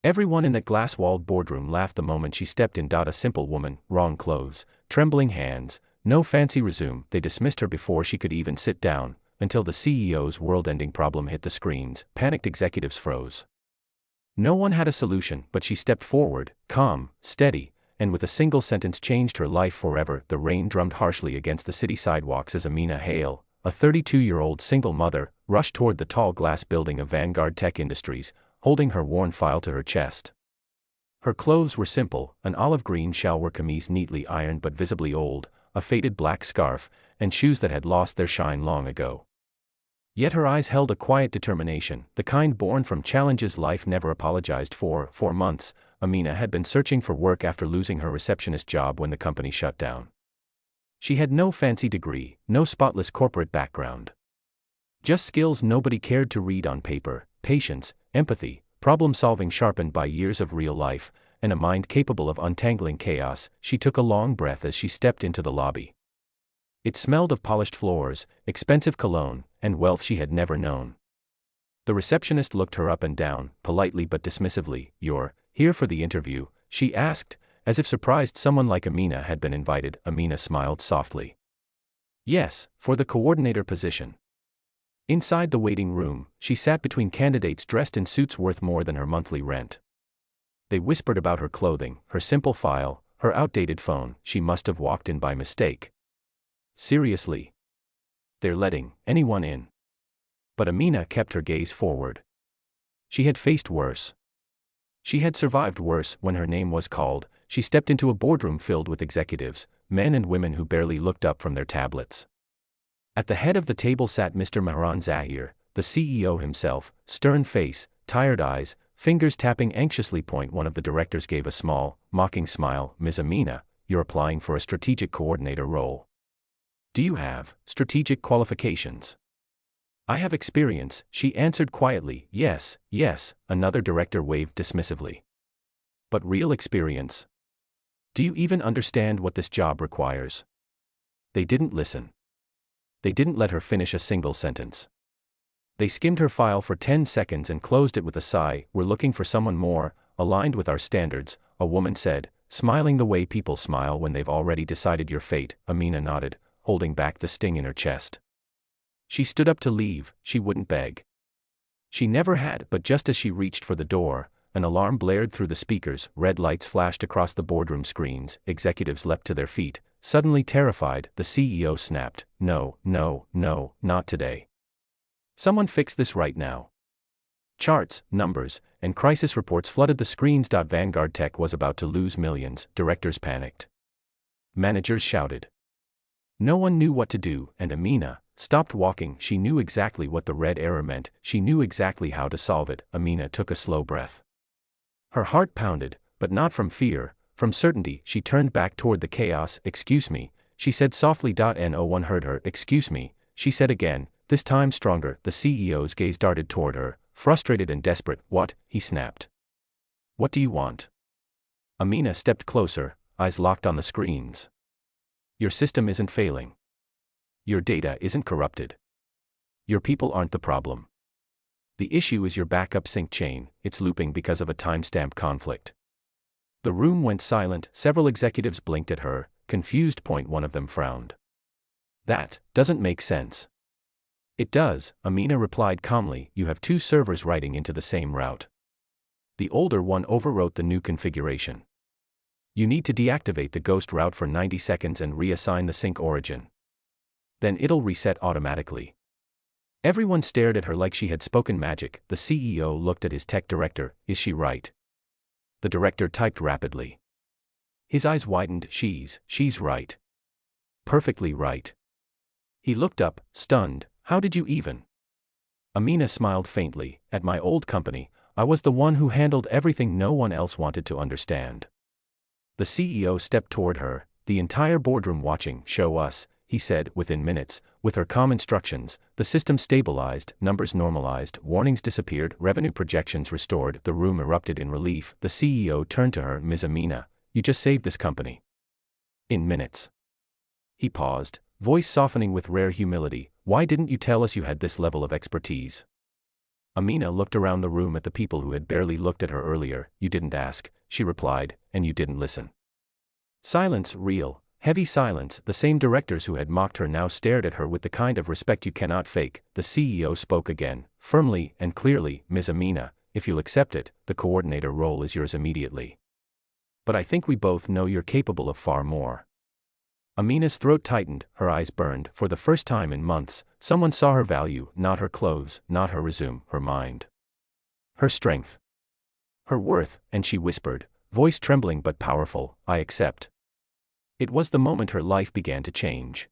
Everyone in that glass-walled boardroom laughed the moment she stepped in. A simple woman, wrong clothes, trembling hands, no fancy resume. They dismissed her before she could even sit down, until the CEO's world-ending problem hit the screens. Panicked executives froze. No one had a solution, but she stepped forward, calm, steady, and with a single sentence changed her life forever. The rain drummed harshly against the city sidewalks as Amina Hale, a 32-year-old single mother, rushed toward the tall glass building of Vanguard Tech Industries, holding her worn file to her chest. Her clothes were simple, an olive green shalwar kameez neatly ironed but visibly old, a faded black scarf, and shoes that had lost their shine long ago. Yet her eyes held a quiet determination, the kind born from challenges life never apologized for. For months, Amina had been searching for work after losing her receptionist job when the company shut down. She had no fancy degree, no spotless corporate background. Just skills nobody cared to read on paper: patience, empathy, problem-solving sharpened by years of real life, and a mind capable of untangling chaos. She took a long breath as she stepped into the lobby. It smelled of polished floors, expensive cologne, and wealth she had never known. The receptionist looked her up and down, politely but dismissively. "You're here for the interview?" she asked, as if surprised someone like Amina had been invited. Amina smiled softly. "Yes, for the coordinator position." Inside the waiting room, she sat between candidates dressed in suits worth more than her monthly rent. They whispered about her clothing, her simple file, her outdated phone. She must have walked in by mistake. Seriously? They're letting anyone in? But Amina kept her gaze forward. She had faced worse. She had survived worse. When her name was called, she stepped into a boardroom filled with executives, men and women who barely looked up from their tablets. At the head of the table sat Mr. Mehran Zahir, the CEO himself, stern face, tired eyes, fingers tapping anxiously. One of the directors gave a small, mocking smile. "Ms. Amina, you're applying for a strategic coordinator role. Do you have strategic qualifications?" "I have experience," she answered quietly. Yes. Another director waved dismissively. "But real experience? Do you even understand what this job requires?" They didn't listen. They didn't let her finish a single sentence. They skimmed her file for 10 seconds and closed it with a sigh. "We're looking for someone more aligned with our standards," a woman said, smiling the way people smile when they've already decided your fate. Amina nodded, holding back the sting in her chest. She stood up to leave. She wouldn't beg. She never had. But just as she reached for the door, an alarm blared through the speakers. Red lights flashed across the boardroom screens. Executives leapt to their feet, suddenly terrified. The CEO snapped, No, not today. Someone fix this right now." Charts, numbers, and crisis reports flooded the screens. Vanguard Tech was about to lose millions. Directors panicked. Managers shouted. No one knew what to do, and Amina stopped walking. She knew exactly what the red error meant. She knew exactly how to solve it. Amina took a slow breath. Her heart pounded, but not from fear, from certainty. She turned back toward the chaos. "Excuse me," she said softly. No one heard her. "Excuse me," she said again, this time stronger. The CEO's gaze darted toward her, frustrated and desperate. "What?" he snapped. "What do you want?" Amina stepped closer, eyes locked on the screens. "Your system isn't failing. Your data isn't corrupted. Your people aren't the problem. The issue is your backup sync chain. It's looping because of a timestamp conflict." The room went silent. Several executives blinked at her, confused. One of them frowned. "That doesn't make sense." "It does," Amina replied calmly. "You have two servers writing into the same route. The older one overwrote the new configuration. You need to deactivate the ghost route for 90 seconds and reassign the sync origin. Then it'll reset automatically." Everyone stared at her like she had spoken magic. The CEO looked at his tech director. "Is she right?" The director typed rapidly. His eyes widened. She's right. Perfectly right." He looked up, stunned. "How did you even?" Amina smiled faintly. "At my old company, I was the one who handled everything no one else wanted to understand." The CEO stepped toward her, the entire boardroom watching. "Show us," he said. Within minutes, with her calm instructions, the system stabilized, numbers normalized, warnings disappeared, revenue projections restored. The room erupted in relief. The CEO turned to her. "Ms. Amina, you just saved this company. In minutes." He paused, voice softening with rare humility. "Why didn't you tell us you had this level of expertise?" Amina looked around the room at the people who had barely looked at her earlier. You didn't ask, she replied, and you didn't listen. Silence, real, heavy silence. The same directors who had mocked her now stared at her with the kind of respect you cannot fake. The CEO spoke again, firmly and clearly. Ms. Amina, if you'll accept it, the coordinator role is yours immediately. But I think we both know you're capable of far more. Amina's throat tightened, her eyes burned. For the first time in months, someone saw her value, not her clothes, not her resume, her mind. Her strength. Her worth, and she whispered, voice trembling but powerful, I accept. It was the moment her life began to change.